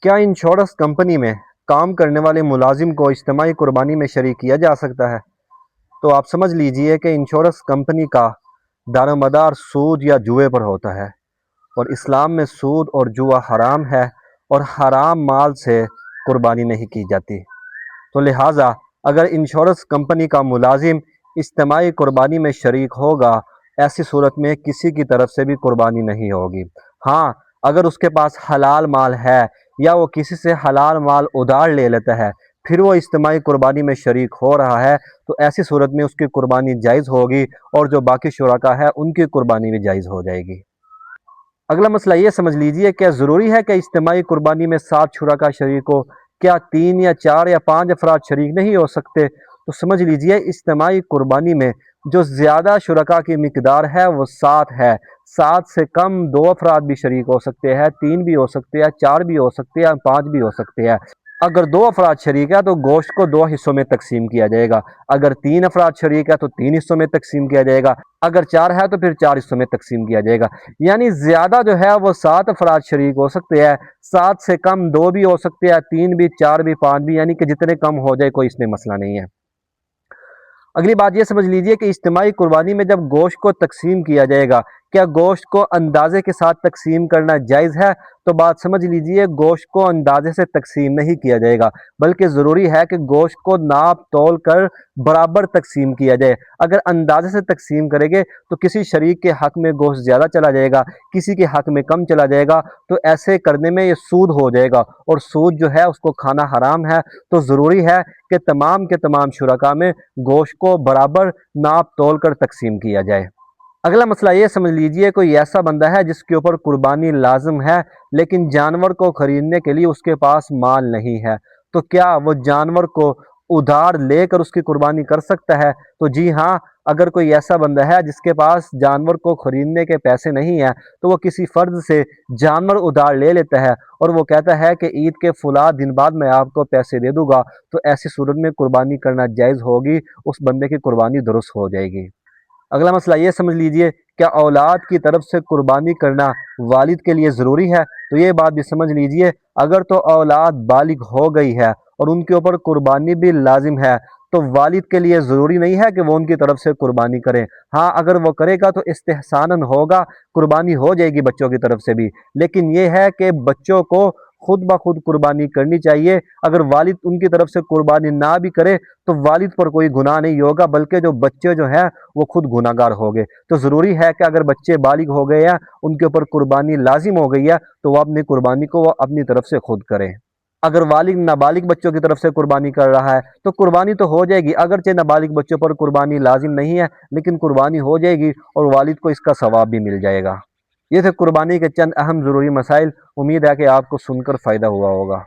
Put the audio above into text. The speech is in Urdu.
کیا انشورنس کمپنی میں کام کرنے والے ملازم کو اجتماعی قربانی میں شریک کیا جا سکتا ہے؟ تو آپ سمجھ لیجئے کہ انشورنس کمپنی کا دار و مدار سود یا جوئے پر ہوتا ہے، اور اسلام میں سود اور جوا حرام ہے، اور حرام مال سے قربانی نہیں کی جاتی۔ تو لہٰذا اگر انشورنس کمپنی کا ملازم اجتماعی قربانی میں شریک ہوگا، ایسی صورت میں کسی کی طرف سے بھی قربانی نہیں ہوگی۔ ہاں، اگر اس کے پاس حلال مال ہے یا وہ کسی سے حلال مال ادھار لے لیتا ہے، پھر وہ اجتماعی قربانی میں شریک ہو رہا ہے، تو ایسی صورت میں اس کی قربانی جائز ہوگی، اور جو باقی شرکاء ہے ان کی قربانی بھی جائز ہو جائے گی۔ اگلا مسئلہ یہ سمجھ لیجئے، کیا ضروری ہے کہ اجتماعی قربانی میں 7 شرکاء شریک ہو؟ کیا 3 یا 4 یا 5 افراد شریک نہیں ہو سکتے؟ تو سمجھ لیجئے اجتماعی قربانی میں جو زیادہ شرکاء کی مقدار ہے وہ 7 ہے۔ 7 سے کم 2 افراد بھی شریک ہو سکتے ہیں، 3 بھی ہو سکتے ہیں، 4 بھی ہو سکتے ہیں، 5 بھی ہو سکتے ہیں۔ اگر 2 افراد شریک ہے تو گوشت کو 2 حصوں میں تقسیم کیا جائے گا۔ اگر 3 افراد شریک ہے تو 3 حصوں میں تقسیم کیا جائے گا۔ اگر 4 ہے تو پھر 4 حصوں میں تقسیم کیا جائے گا۔ یعنی زیادہ جو ہے وہ 7 افراد شریک ہو سکتے ہیں، 7 سے کم 2 بھی ہو سکتے ہیں، 3 بھی، 4 بھی، 5 بھی، یعنی کہ جتنے کم ہو جائے کوئی اس میں مسئلہ نہیں ہے۔ اگلی بات یہ سمجھ لیجئے کہ اجتماعی قربانی میں جب گوشت کو تقسیم کیا جائے گا، کیا گوشت کو اندازے کے ساتھ تقسیم کرنا جائز ہے؟ تو بات سمجھ لیجئے، گوشت کو اندازے سے تقسیم نہیں کیا جائے گا، بلکہ ضروری ہے کہ گوشت کو ناپ تول کر برابر تقسیم کیا جائے۔ اگر اندازے سے تقسیم کرے گے تو کسی شریک کے حق میں گوشت زیادہ چلا جائے گا، کسی کے حق میں کم چلا جائے گا، تو ایسے کرنے میں یہ سود ہو جائے گا، اور سود جو ہے اس کو کھانا حرام ہے۔ تو ضروری ہے کہ تمام کے تمام شرکاء میں گوشت کو برابر ناپ تول کر تقسیم کیا جائے۔ اگلا مسئلہ یہ سمجھ لیجئے، کوئی ایسا بندہ ہے جس کے اوپر قربانی لازم ہے، لیکن جانور کو خریدنے کے لیے اس کے پاس مال نہیں ہے، تو کیا وہ جانور کو ادھار لے کر اس کی قربانی کر سکتا ہے؟ تو جی ہاں، اگر کوئی ایسا بندہ ہے جس کے پاس جانور کو خریدنے کے پیسے نہیں ہیں، تو وہ کسی فرد سے جانور ادھار لے لیتا ہے، اور وہ کہتا ہے کہ عید کے فلاں دن بعد میں آپ کو پیسے دے دوں گا، تو ایسی صورت میں قربانی کرنا جائز ہوگی، اس بندے کی قربانی درست ہو جائے گی۔ اگلا مسئلہ یہ سمجھ لیجئے، کیا اولاد کی طرف سے قربانی کرنا والد کے لیے ضروری ہے؟ تو یہ بات بھی سمجھ لیجئے، اگر تو اولاد بالغ ہو گئی ہے اور ان کے اوپر قربانی بھی لازم ہے، تو والد کے لیے ضروری نہیں ہے کہ وہ ان کی طرف سے قربانی کرے۔ ہاں، اگر وہ کرے گا تو استحساناً ہوگا، قربانی ہو جائے گی بچوں کی طرف سے بھی، لیکن یہ ہے کہ بچوں کو خود بخود قربانی کرنی چاہیے۔ اگر والد ان کی طرف سے قربانی نہ بھی کرے تو والد پر کوئی گناہ نہیں ہوگا، بلکہ جو بچے جو ہیں وہ خود گناہ گار ہو گئے۔ تو ضروری ہے کہ اگر بچے بالغ ہو گئے ہیں، ان کے اوپر قربانی لازم ہو گئی ہے، تو وہ اپنی قربانی کو وہ اپنی طرف سے خود کریں۔ اگر والد نابالغ بچوں کی طرف سے قربانی کر رہا ہے تو قربانی تو ہو جائے گی، اگرچہ نابالغ بچوں پر قربانی لازم نہیں ہے، لیکن قربانی ہو جائے گی، اور والد کو اس کا ثواب بھی مل جائے گا۔ یہ تھے قربانی کے چند اہم ضروری مسائل۔ امید ہے کہ آپ کو سن کر فائدہ ہوا ہوگا۔